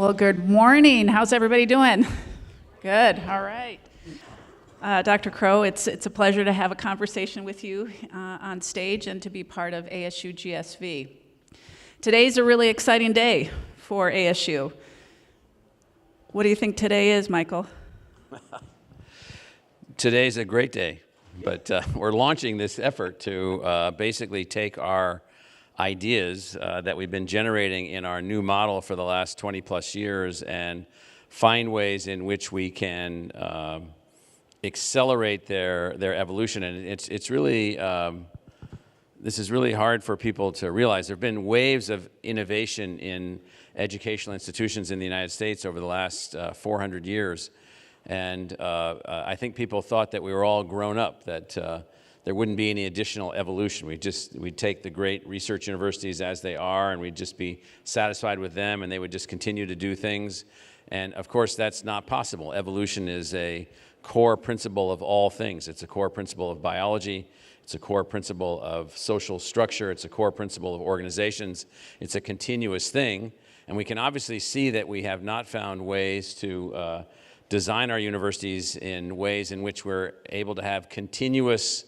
Well, good morning. How's everybody doing? Good. All right. Dr. Crow, it's a pleasure to have a conversation with you on stage and to be part of ASU+GSV. Today's a really exciting day for ASU. What do you think today is, Michael? Today's a great day, but we're launching this effort to basically take our ideas that we've been generating in our new model for the last 20 plus years and find ways in which we can accelerate their evolution. And it's really, this is really hard for people to realize. There have been waves of innovation in educational institutions in the United States over the last 400 years. And I think people thought that we were all grown up, that there wouldn't be any additional evolution. We'd take the great research universities as they are, and we'd just be satisfied with them, and they would just continue to do things. And of course, that's not possible. Evolution is a core principle of all things. It's a core principle of biology. It's a core principle of social structure. It's a core principle of organizations. It's a continuous thing. And we can obviously see that we have not found ways to design our universities in ways in which we're able to have continuous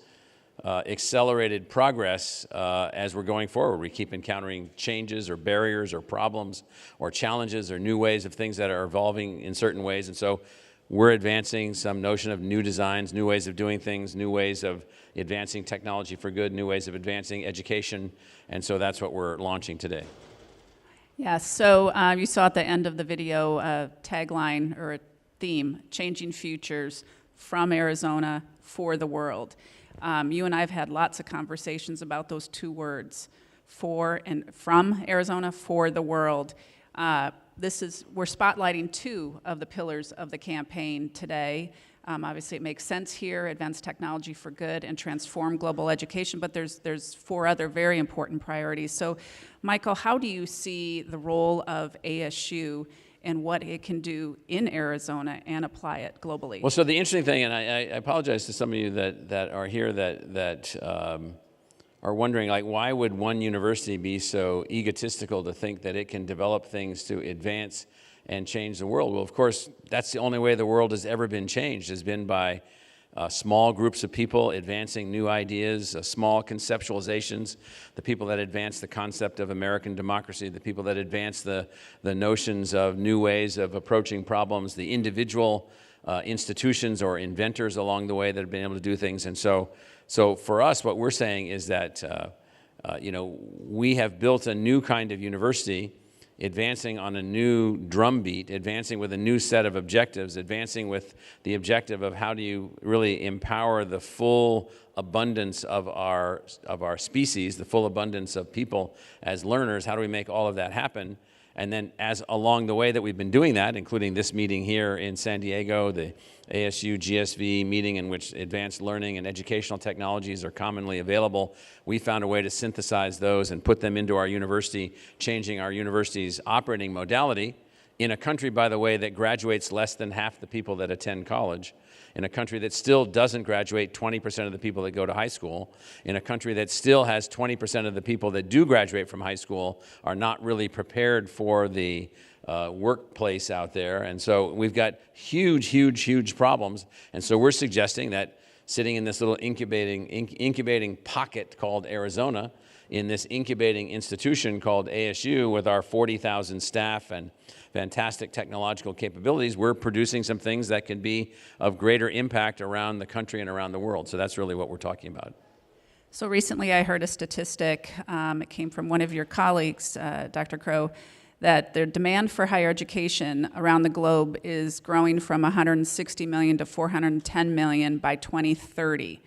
accelerated progress as we're going forward. We keep encountering changes or barriers or problems or challenges or new ways of things that are evolving in certain ways. And so we're advancing some notion of new designs, new ways of doing things, new ways of advancing technology for good, new ways of advancing education. And so that's what we're launching today. Yeah, so you saw at the end of the video a tagline or a theme, Changing Futures from Arizona for the World. You and I have had lots of conversations about those two words, for and from Arizona for the world. We're spotlighting two of the pillars of the campaign today. Obviously, it makes sense here, advance technology for good and transform global education, but there's four other very important priorities. So, Michael, how do you see the role of ASU and what it can do in Arizona and apply it globally? Well, so the interesting thing, and I apologize to some of you that are here that are wondering, like, why would one university be so egotistical to think that it can develop things to advance and change the world? Well, of course, that's the only way the world has ever been changed, has been by small groups of people advancing new ideas, small conceptualizations, the people that advance the concept of American democracy, the people that advance the notions of new ways of approaching problems, the individual institutions or inventors along the way that have been able to do things. And so for us, what we're saying is that we have built a new kind of university, advancing on a new drumbeat, advancing with a new set of objectives, advancing with the objective of how do you really empower the full abundance of our species, the full abundance of people as learners. How do we make all of that happen? And then as along the way that we've been doing that, including this meeting here in San Diego, the ASU+GSV meeting in which advanced learning and educational technologies are commonly available, we found a way to synthesize those and put them into our university, changing our university's operating modality in a country, by the way, that graduates less than half the people that attend college, in a country that still doesn't graduate 20% of the people that go to high school, in a country that still has 20% of the people that do graduate from high school are not really prepared for the workplace out there. And so we've got huge problems. And so we're suggesting that sitting in this little incubating pocket called Arizona, in this incubating institution called ASU with our 40,000 staff and fantastic technological capabilities, we're producing some things that can be of greater impact around the country and around the world. So that's really what we're talking about. So recently I heard a statistic, it came from one of your colleagues, Dr. Crow, that the demand for higher education around the globe is growing from 160 million to 410 million by 2030.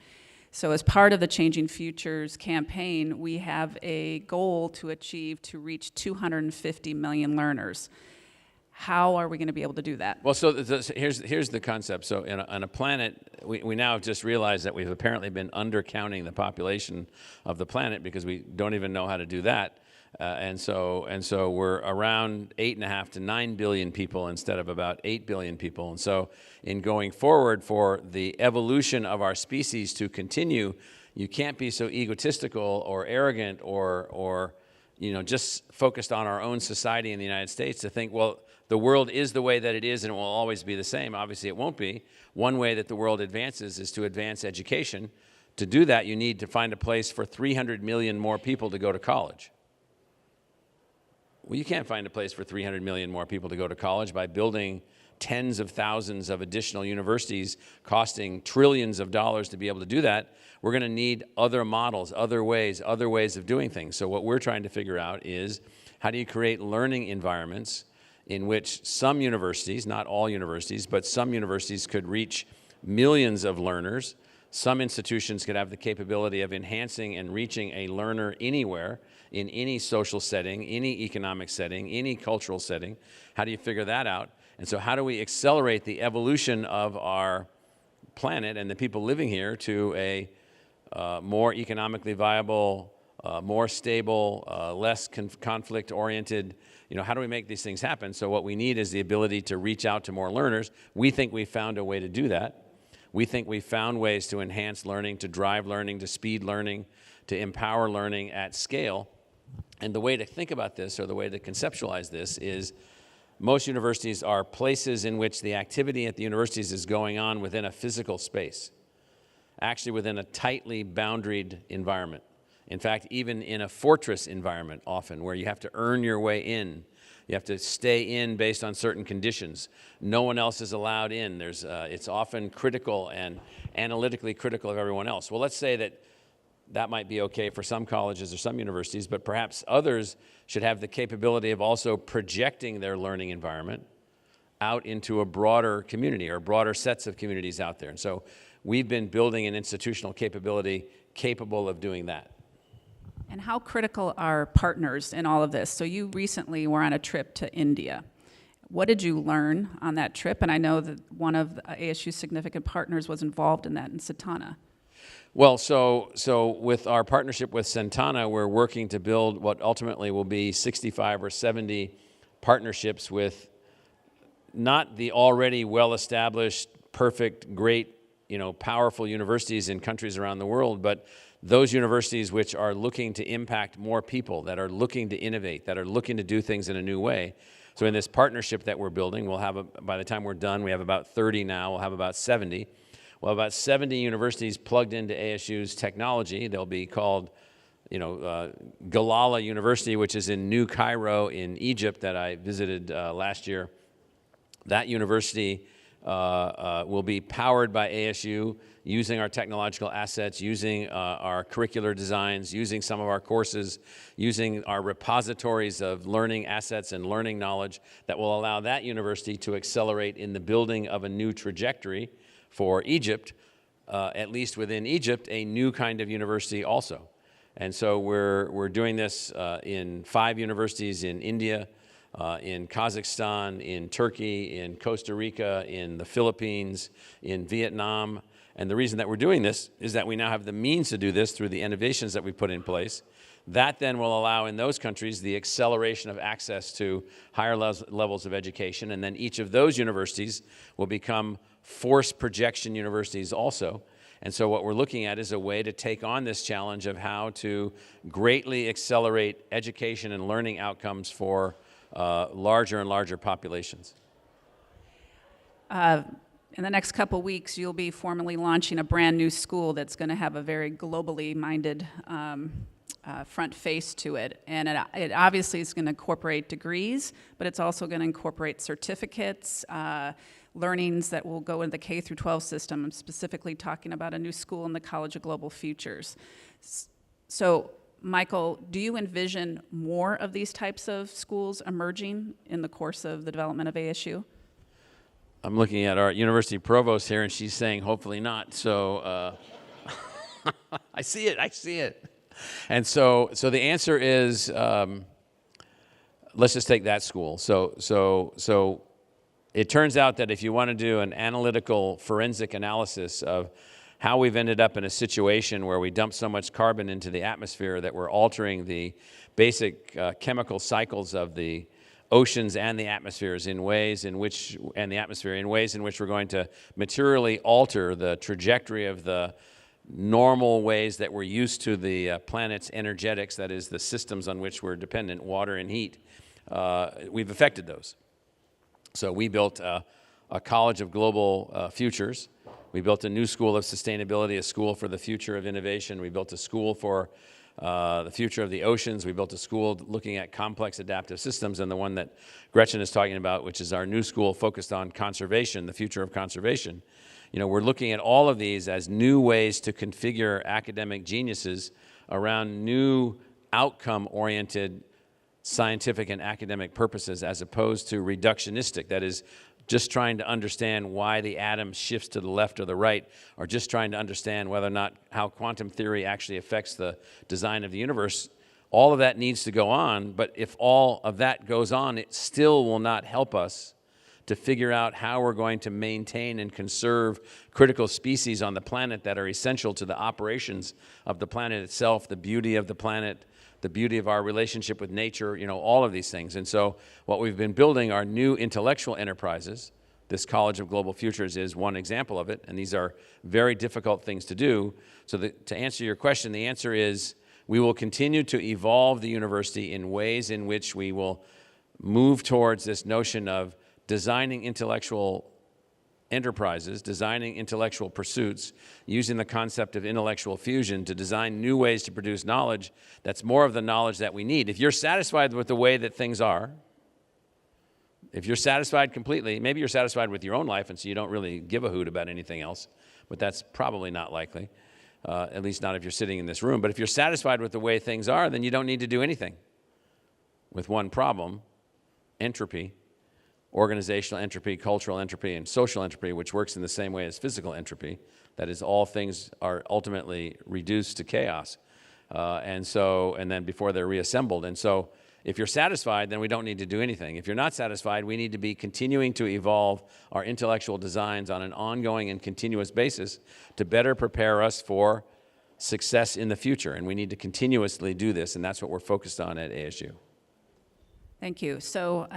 So as part of the Changing Futures campaign, we have a goal to reach 250 million learners. How are we going to be able to do that? Well, so here's the concept. So on a planet, we now have just realized that we've apparently been undercounting the population of the planet because we don't even know how to do that. And so we're around 8.5 to 9 billion people instead of about 8 billion people. And so in going forward, for the evolution of our species to continue, you can't be so egotistical or arrogant or just focused on our own society in the United States, to think, well, the world is the way that it is and it will always be the same. Obviously, it won't be. One way that the world advances is to advance education. To do that, you need to find a place for 300 million more people to go to college. Well, you can't find a place for 300 million more people to go to college by building tens of thousands of additional universities costing trillions of dollars to be able to do that. We're going to need other models, other ways of doing things. So what we're trying to figure out is, how do you create learning environments in which some universities, not all universities, but some universities could reach millions of learners. Some institutions could have the capability of enhancing and reaching a learner anywhere, in any social setting, any economic setting, any cultural setting. How do you figure that out? And so how do we accelerate the evolution of our planet and the people living here to a more economically viable, more stable, less conflict-oriented, how do we make these things happen? So what we need is the ability to reach out to more learners. We think we found a way to do that. We think we found ways to enhance learning, to drive learning, to speed learning, to empower learning at scale. And the way to think about this, or the way to conceptualize this, is most universities are places in which the activity at the universities is going on within a physical space, actually within a tightly boundaried environment. In fact, even in a fortress environment often, where you have to earn your way in. You have to stay in based on certain conditions. No one else is allowed in. It's often critical and analytically critical of everyone else. Well, let's say that might be okay for some colleges or some universities, but perhaps others should have the capability of also projecting their learning environment out into a broader community, or broader sets of communities out there. And so we've been building an institutional capability capable of doing that. And how critical are partners in all of this? So you recently were on a trip to India. What did you learn on that trip? And I know that one of ASU's significant partners was involved in that, in Santana. Well, so with our partnership with Santana, we're working to build what ultimately will be 65 or 70 partnerships with not the already well-established, perfect, great, powerful universities in countries around the world, but those universities which are looking to impact more people, that are looking to innovate, that are looking to do things in a new way. So in this partnership that we're building, we'll have, by the time we're done, we have about 30 now, we'll have about 70. We'll have about 70 universities plugged into ASU's technology. They'll be called, Galala University, which is in New Cairo in Egypt, that I visited last year. That university will be powered by ASU, using our technological assets, using our curricular designs, using some of our courses, using our repositories of learning assets and learning knowledge that will allow that university to accelerate in the building of a new trajectory for Egypt, at least within Egypt, a new kind of university also. And so we're doing this in 5 universities in India, in Kazakhstan, in Turkey, in Costa Rica, in the Philippines, in Vietnam. And the reason that we're doing this is that we now have the means to do this through the innovations that we put in place. That then will allow in those countries the acceleration of access to higher levels of education. And then each of those universities will become force projection universities also. And so what we're looking at is a way to take on this challenge of how to greatly accelerate education and learning outcomes for larger and larger populations. In the next couple weeks, you'll be formally launching a brand new school that's going to have a very globally minded front face to it. And it obviously is going to incorporate degrees, but it's also going to incorporate certificates, learnings that will go into the K through 12 system. I'm specifically talking about a new school in the College of Global Futures. So, Michael, do you envision more of these types of schools emerging in the course of the development of ASU? I'm looking at our university provost here, and she's saying hopefully not. So I see it. And so the answer is, let's just take that school. So it turns out that if you want to do an analytical forensic analysis of how we've ended up in a situation where we dump so much carbon into the atmosphere that we're altering the basic chemical cycles of the oceans and the atmospheres in ways in which we're going to materially alter the trajectory of the normal ways that we're used to the planet's energetics, that is the systems on which we're dependent, water and heat, we've affected those. So we built a College of Global Futures. We built a new school of sustainability, a school for the future of innovation. We built a school for the future of the oceans. We built a school looking at complex adaptive systems, and the one that Gretchen is talking about, which is our new school focused on conservation, the future of conservation. You know, we're looking at all of these as new ways to configure academic geniuses around new outcome-oriented scientific and academic purposes, as opposed to reductionistic, that is, just trying to understand why the atom shifts to the left or the right, or just trying to understand whether or not how quantum theory actually affects the design of the universe. All of that needs to go on, but if all of that goes on, it still will not help us to figure out how we're going to maintain and conserve critical species on the planet that are essential to the operations of the planet itself, the beauty of the planet, the beauty of our relationship with nature, you know, all of these things. And so what we've been building are new intellectual enterprises. This College of Global Futures is one example of it, and these are very difficult things to do. So to answer your question, the answer is we will continue to evolve the university in ways in which we will move towards this notion of designing intellectual enterprises, designing intellectual pursuits, using the concept of intellectual fusion to design new ways to produce knowledge that's more of the knowledge that we need. If you're satisfied with the way that things are, if you're satisfied completely, maybe you're satisfied with your own life and so you don't really give a hoot about anything else, but that's probably not likely, at least not if you're sitting in this room. But if you're satisfied with the way things are, then you don't need to do anything. With one problem, entropy. Organizational entropy, cultural entropy, and social entropy, which works in the same way as physical entropy. That is, all things are ultimately reduced to chaos, and then before they're reassembled. And so if you're satisfied, then we don't need to do anything. If you're not satisfied, we need to be continuing to evolve our intellectual designs on an ongoing and continuous basis to better prepare us for success in the future. And we need to continuously do this, and that's what we're focused on at ASU. Thank you. So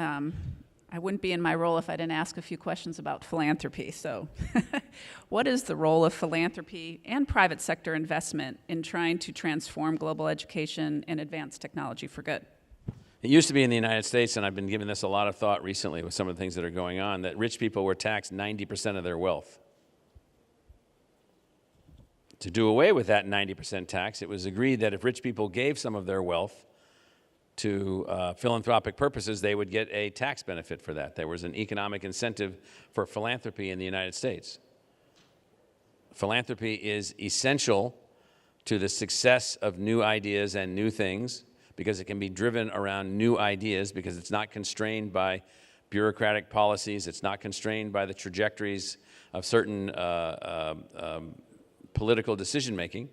I wouldn't be in my role if I didn't ask a few questions about philanthropy. So what is the role of philanthropy and private sector investment in trying to transform global education and advance technology for good? It used to be in the United States, and I've been giving this a lot of thought recently with some of the things that are going on, that rich people were taxed 90% of their wealth. To do away with that 90% tax, it was agreed that if rich people gave some of their wealth to philanthropic purposes, they would get a tax benefit for that. There was an economic incentive for philanthropy in the United States. Philanthropy is essential to the success of new ideas and new things because it can be driven around new ideas, because it's not constrained by bureaucratic policies, it's not constrained by the trajectories of certain political decision-making.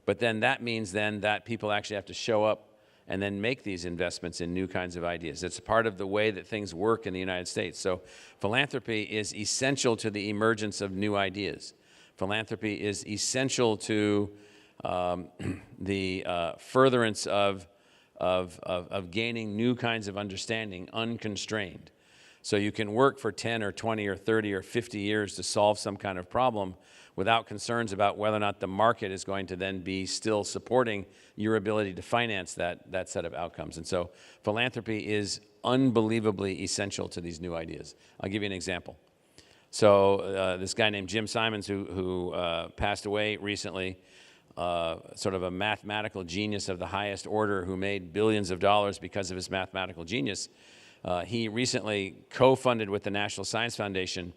But then that means then that people actually have to show up and then make these investments in new kinds of ideas. It's part of the way that things work in the United States. So philanthropy is essential to the emergence of new ideas. Philanthropy is essential to the furtherance of gaining new kinds of understanding unconstrained. So you can work for 10 or 20 or 30 or 50 years to solve some kind of problem without concerns about whether or not the market is going to then be still supporting your ability to finance that set of outcomes. And so philanthropy is unbelievably essential to these new ideas. I'll give you an example. So this guy named Jim Simons, who passed away recently, sort of a mathematical genius of the highest order who made billions of dollars because of his mathematical genius, he recently co-funded with the National Science Foundation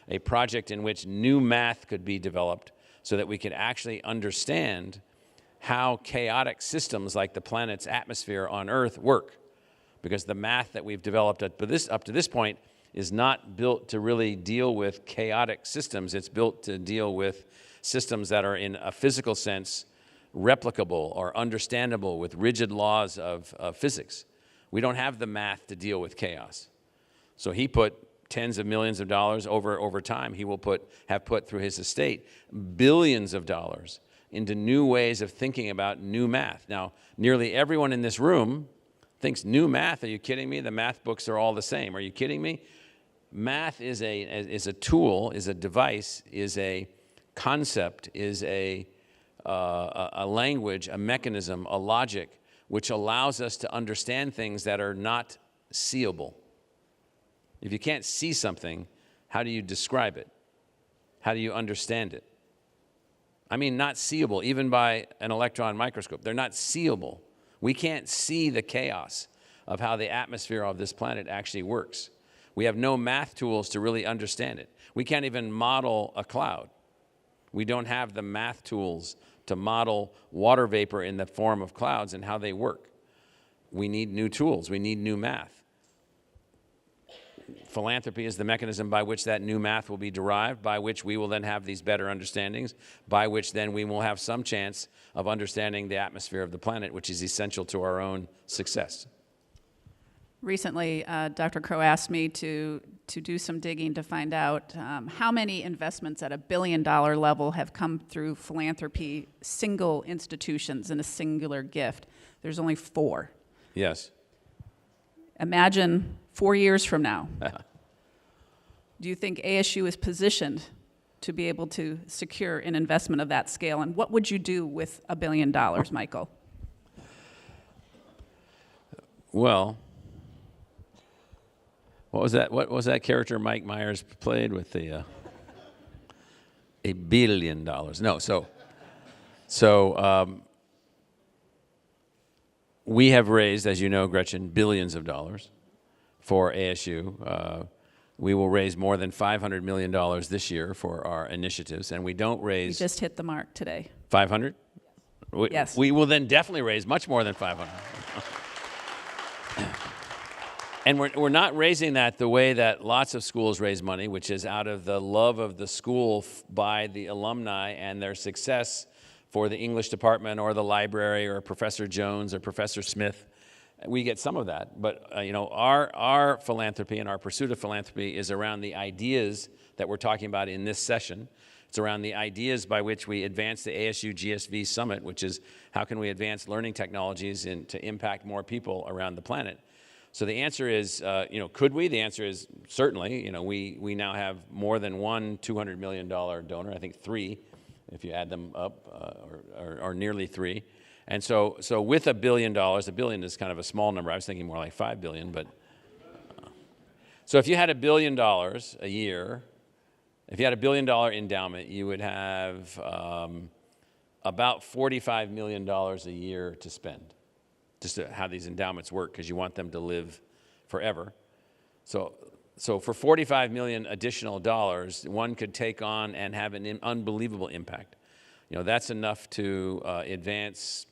a project in which new math could be developed so that we could actually understand how chaotic systems like the planet's atmosphere on Earth work. Because the math that we've developed up to this point is not built to really deal with chaotic systems. It's built to deal with systems that are, in a physical sense, replicable or understandable with rigid laws of physics. We don't have the math to deal with chaos. So he put tens of millions of dollars over time. He will have put through his estate billions of dollars into new ways of thinking about new math. Now, nearly everyone in this room thinks new math. Are you kidding me? The math books are all the same. Are you kidding me? Math is a tool, is a device, is a concept, is a a language, a mechanism, a logic, which allows us to understand things that are not seeable. If you can't see something, how do you describe it? How do you understand it? I mean, not seeable, even by an electron microscope. They're not seeable. We can't see the chaos of how the atmosphere of this planet actually works. We have no math tools to really understand it. We can't even model a cloud. We don't have the math tools to model water vapor in the form of clouds and how they work. We need new tools. We need new math. Philanthropy is the mechanism by which that new math will be derived, by which we will then have these better understandings, by which then we will have some chance of understanding the atmosphere of the planet, which is essential to our own success. Recently, Dr. Crow asked me to do some digging to find out how many investments at $1 billion level have come through philanthropy, single institutions in a singular gift. There's only 4. Yes. Imagine 4 years from now. Do you think ASU is positioned to be able to secure an investment of that scale? And what would you do with $1 billion, Michael? Well, what was that character Mike Myers played with the $1 billion? No, so we have raised, as you know, Gretchen, billions of dollars for ASU. We will raise more than $500 million this year for our initiatives, and we don't raise... You just hit the mark today. 500? Yes. We will then definitely raise much more than 500. And we're not raising that the way that lots of schools raise money, which is out of the love of the school by the alumni and their success for the English department or the library or Professor Jones or Professor Smith. We get some of that, but you know, our philanthropy and our pursuit of philanthropy is around the ideas that we're talking about in this session. It's around the ideas by which we advance the ASU+GSV Summit, which is how can we advance learning technologies to impact more people around the planet. So the answer is, you know, could we? The answer is certainly. You know, we now have more than one $200 million donor, I think 3, if you add them up, or nearly 3. And so with $1 billion, $1 billion is kind of a small number. I was thinking more like 5 billion, but. So if you had $1 billion a year, if you had $1 billion endowment, you would have about $45 million a year to spend. Just how these endowments work, because you want them to live forever. So for $45 million additional dollars, one could take on and have an unbelievable impact. You know, that's enough to advance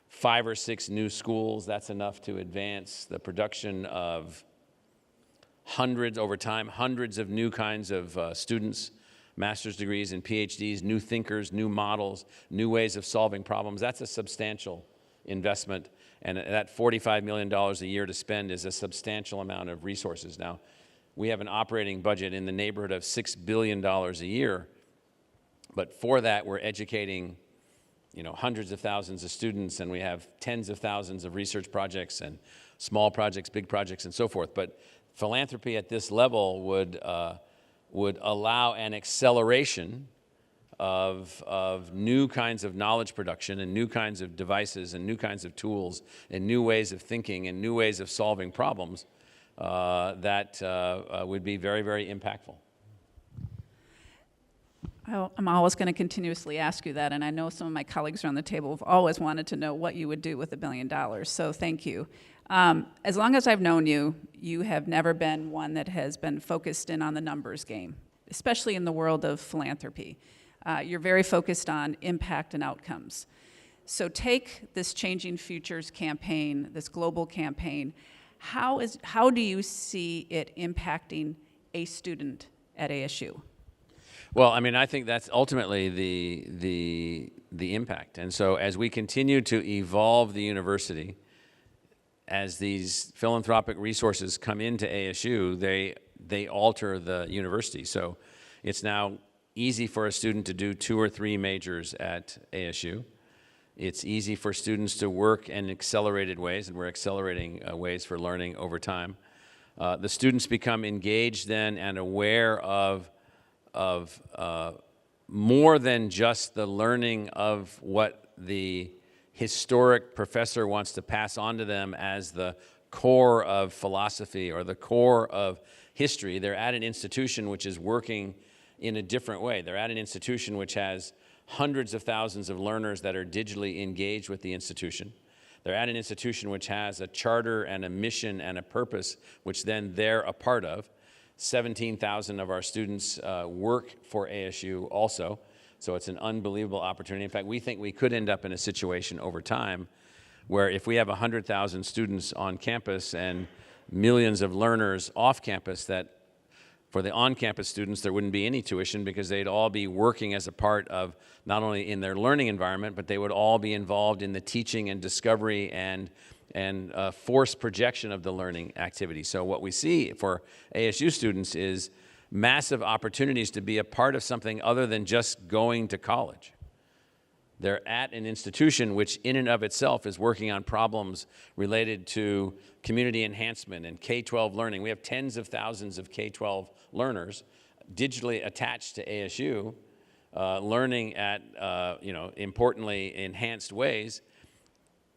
5 or 6 new schools. That's enough to advance the production of hundreds of new kinds of students, master's degrees and PhDs, new thinkers, new models, new ways of solving problems. That's a substantial investment, and that $45 million a year to spend is a substantial amount of resources. Now, we have an operating budget in the neighborhood of $6 billion a year, but for that, we're educating, you know, hundreds of thousands of students, and we have tens of thousands of research projects and small projects, big projects, and so forth. But philanthropy at this level would allow an acceleration of new kinds of knowledge production and new kinds of devices and new kinds of tools and new ways of thinking and new ways of solving problems that would be very, very impactful. I'm always going to continuously ask you that, and I know some of my colleagues around the table have always wanted to know what you would do with $1 billion, so thank you. As long as I've known you, you have never been one that has been focused in on the numbers game, especially in the world of philanthropy. You're very focused on impact and outcomes. So take this Changing Futures campaign, this global campaign. How do you see it impacting a student at ASU? Well, I mean, I think that's ultimately the impact. And so as we continue to evolve the university, as these philanthropic resources come into ASU, they alter the university. So it's now easy for a student to do 2 or 3 majors at ASU. It's easy for students to work in accelerated ways, and we're accelerating ways for learning over time. The students become engaged then and aware of more than just the learning of what the historic professor wants to pass on to them as the core of philosophy or the core of history. They're at an institution which is working in a different way. They're at an institution which has hundreds of thousands of learners that are digitally engaged with the institution. They're at an institution which has a charter and a mission and a purpose, which then they're a part of. 17,000 of our students work for ASU also, so it's an unbelievable opportunity. In fact, we think we could end up in a situation over time where if we have 100,000 students on campus and millions of learners off campus, that for the on-campus students, there wouldn't be any tuition because they'd all be working as a part of not only in their learning environment, but they would all be involved in the teaching and discovery and force projection of the learning activity. So what we see for ASU students is massive opportunities to be a part of something other than just going to college. They're at an institution which in and of itself is working on problems related to community enhancement and K-12 learning. We have tens of thousands of K-12 learners digitally attached to ASU, learning at, importantly enhanced ways.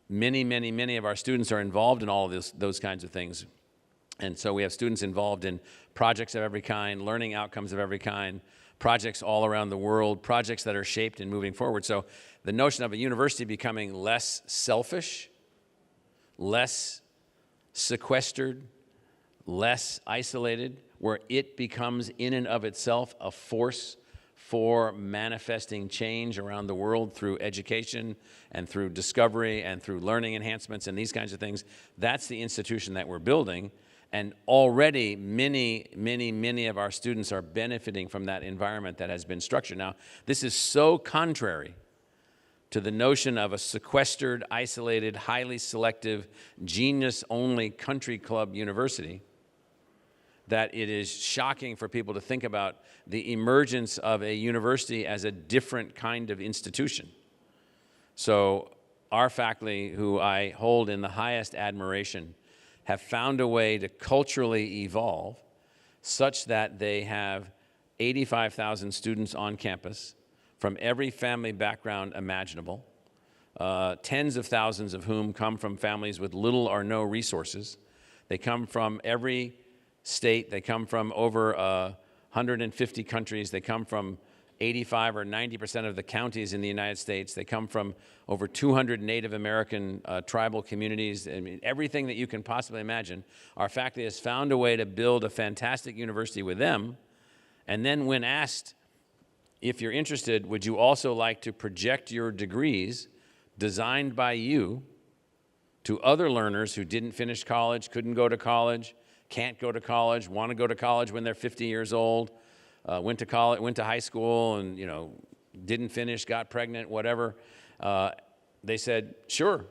Many of our students are involved in all of those kinds of things. And so we have students involved in projects of every kind, learning outcomes of every kind, projects all around the world, projects that are shaped and moving forward. So the notion of a university becoming less selfish, less sequestered, less isolated, where it becomes in and of itself a force for manifesting change around the world through education and through discovery and through learning enhancements and these kinds of things. That's the institution that we're building. And already many of our students are benefiting from that environment that has been structured. Now, this is so contrary to the notion of a sequestered, isolated, highly selective, genius-only country club university that it is shocking for people to think about the emergence of a university as a different kind of institution. So our faculty, who I hold in the highest admiration, have found a way to culturally evolve such that they have 85,000 students on campus from every family background imaginable, tens of thousands of whom come from families with little or no resources. They come from every state. They come from over 150 countries. They come from 85 or 90% of the counties in the United States. They come from over 200 Native American tribal communities. I mean, everything that you can possibly imagine. Our faculty has found a way to build a fantastic university with them. And then when asked, if you're interested, would you also like to project your degrees designed by you to other learners who didn't finish college, couldn't go to college, can't go to college, want to go to college when they're 50 years old, went to college, went to high school, and didn't finish, got pregnant, whatever. They said, sure.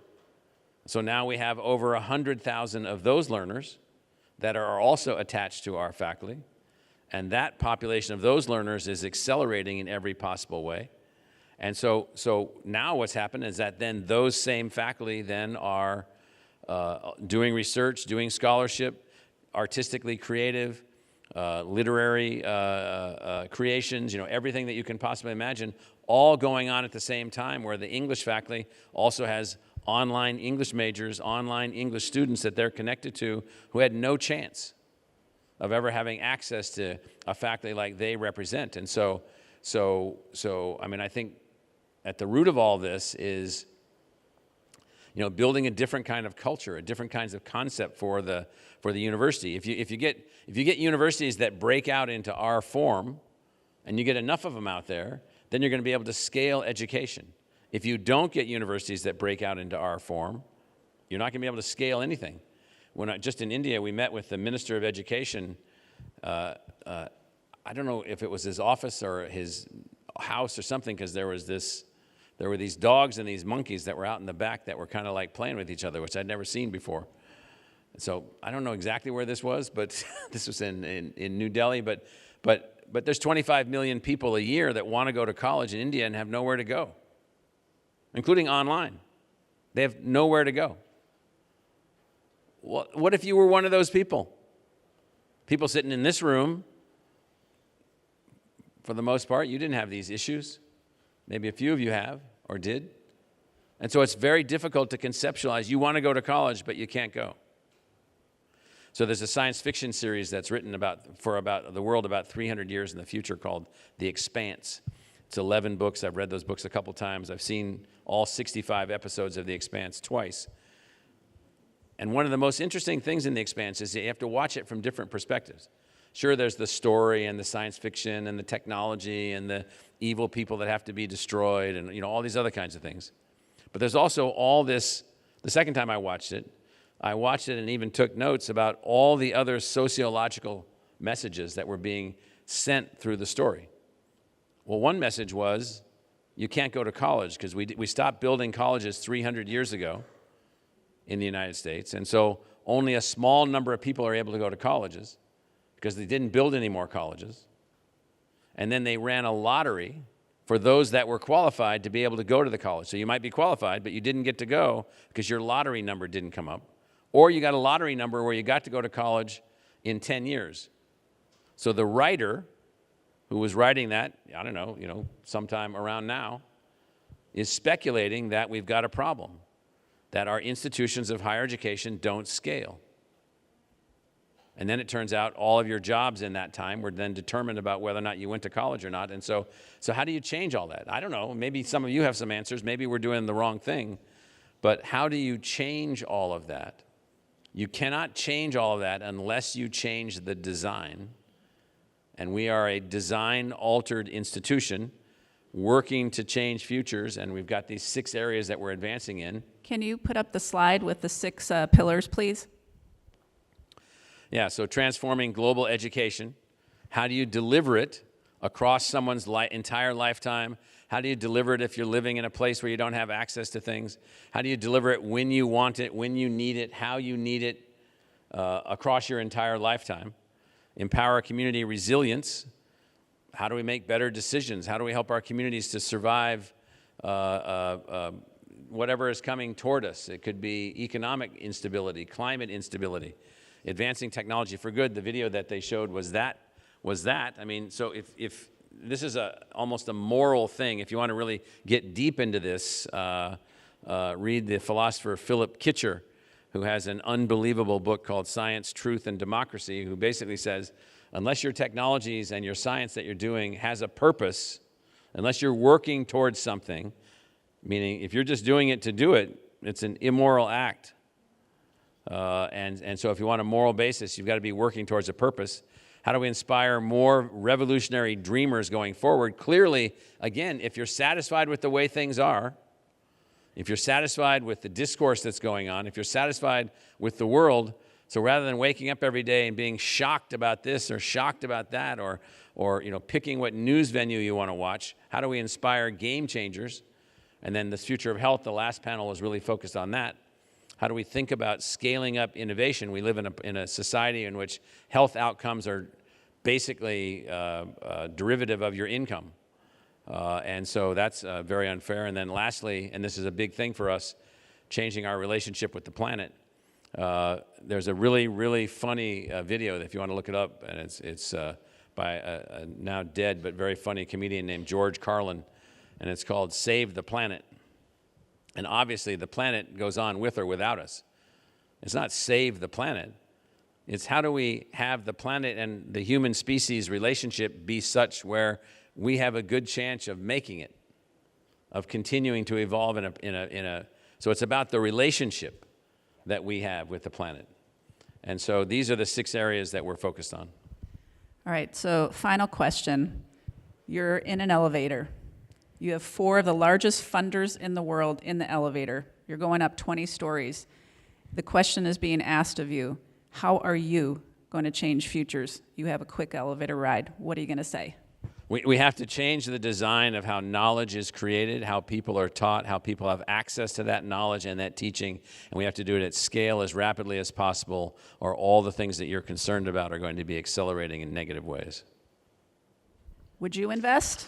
So now we have over 100,000 of those learners that are also attached to our faculty, and that population of those learners is accelerating in every possible way. And so now what's happened is that then those same faculty then are doing research, doing scholarship, artistically creative, literary creations, everything that you can possibly imagine, all going on at the same time, where the English faculty also has online English majors, online English students that they're connected to who had no chance of ever having access to a faculty like they represent. And so I mean, I think at the root of all this is building a different kind of culture, a different kinds of concept for the university. If you get universities that break out into our form, and you get enough of them out there, then you're going to be able to scale education. If you don't get universities that break out into our form, you're not going to be able to scale anything. Just in India, we met with the Minister of Education. I don't know if it was his office or his house or something, because there were these dogs and these monkeys that were out in the back that were kind of like playing with each other, which I'd never seen before. So I don't know exactly where this was, but this was in New Delhi. But there's 25 million people a year that want to go to college in India and have nowhere to go, including online. They have nowhere to go. What if you were one of those people? People sitting in this room, for the most part, you didn't have these issues. Maybe a few of you have or did. And so it's very difficult to conceptualize. You want to go to college, but you can't go. So there's a science fiction series that's written for the world about 300 years in the future called The Expanse. It's 11 books. I've read those books a couple times. I've seen all 65 episodes of The Expanse twice. And one of the most interesting things in The Expanse is that you have to watch it from different perspectives. Sure, there's the story and the science fiction and the technology and the evil people that have to be destroyed and all these other kinds of things. But there's also all this. The second time I watched it and even took notes about all the other sociological messages that were being sent through the story. Well, one message was, you can't go to college because we stopped building colleges 300 years ago in the United States. And so only a small number of people are able to go to colleges because they didn't build any more colleges. And then they ran a lottery for those that were qualified to be able to go to the college. So you might be qualified, but you didn't get to go because your lottery number didn't come up. Or you got a lottery number where you got to go to college in 10 years. So the writer who was writing that, I don't know, sometime around now, is speculating that we've got a problem, that our institutions of higher education don't scale. And then it turns out all of your jobs in that time were then determined about whether or not you went to college or not. And so how do you change all that? I don't know. Maybe some of you have some answers. Maybe we're doing the wrong thing. But how do you change all of that? You cannot change all of that unless you change the design. And we are a design-altered institution working to change futures, and we've got these 6 areas that we're advancing in. Can you put up the slide with the 6 pillars, please? Yeah, so transforming global education. How do you deliver it across someone's entire lifetime? How do you deliver it if you're living in a place where you don't have access to things? How do you deliver it when you want it, when you need it, how you need it across your entire lifetime? Empower community resilience. How do we make better decisions? How do we help our communities to survive whatever is coming toward us? It could be economic instability, climate instability, advancing technology for good. The video that they showed was that. I mean, so if this is almost a moral thing, if you want to really get deep into this, read the philosopher Philip Kitcher, who has an unbelievable book called Science, Truth, and Democracy, who basically says, unless your technologies and your science that you're doing has a purpose, unless you're working towards something, meaning if you're just doing it to do it, it's an immoral act. And so if you want a moral basis, you've got to be working towards a purpose. How do we inspire more revolutionary dreamers going forward? Clearly, again, if you're satisfied with the way things are, if you're satisfied with the discourse that's going on, if you're satisfied with the world, so rather than waking up every day and being shocked about this or shocked about that or picking what news venue you want to watch, how do we inspire game changers? And then the future of health, the last panel is really focused on that. How do we think about scaling up innovation? We live in a society in which health outcomes are basically derivative of your income. And so that's very unfair. And then lastly, and this is a big thing for us, changing our relationship with the planet. There's a really, really funny video, if you want to look it up, and it's by a now dead but very funny comedian named George Carlin, and it's called Save the Planet. And obviously the planet goes on with or without us. It's not save the planet. It's how do we have the planet and the human species relationship be such where we have a good chance of making it, of continuing to evolve so it's about the relationship that we have with the planet. And so these are the 6 areas that we're focused on. All right, so final question. You're in an elevator. You have 4 of the largest funders in the world in the elevator. You're going up 20 stories. The question is being asked of you, how are you going to change futures? You have a quick elevator ride. What are you going to say? We have to change the design of how knowledge is created, how people are taught, how people have access to that knowledge and that teaching, and we have to do it at scale as rapidly as possible, or all the things that you're concerned about are going to be accelerating in negative ways. Would you invest?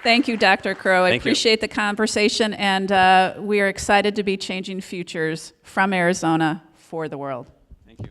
Thank you, Dr. Crow. I appreciate the conversation, and we are excited to be changing futures from Arizona for the world. Thank you.